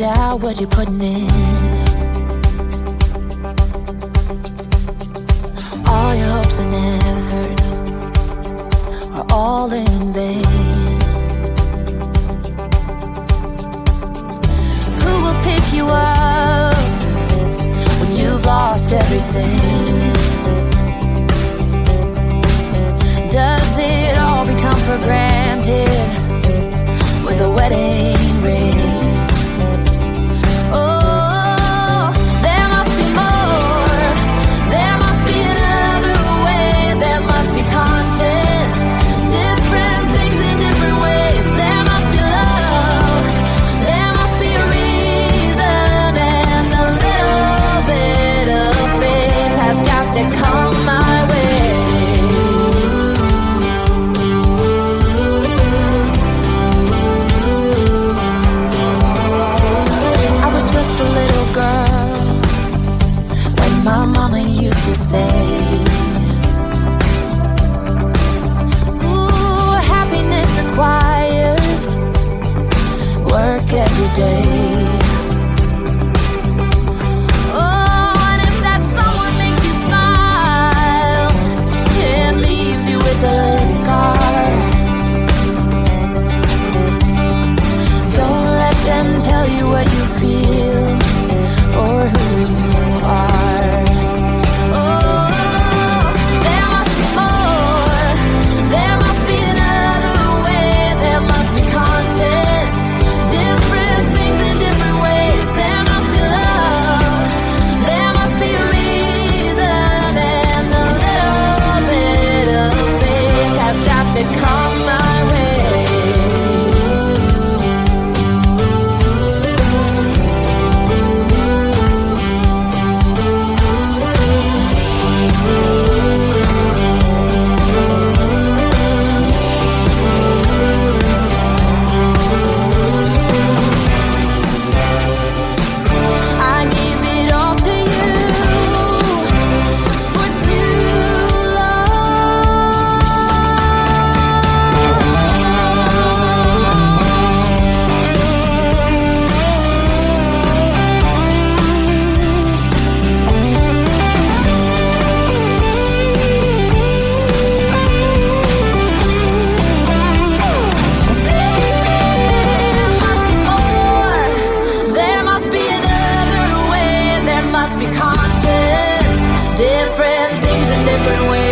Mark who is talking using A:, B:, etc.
A: out what you're putting in. All your hopes and efforts are all in vain. Who will pick you up when you've lost everything? Does it all become for granted with a wedding ring? Oh, there must be more. There must be another way. There must be conscious, different things in different ways. There must be love. There must be a reason, and a little bit of faith has got to come my way. My mama used to say, ooh, happiness requires work every day. Oh, and if that someone makes you smile, it leaves you with a scar. Don't let them tell you what you feel or who you are. Different things in different ways.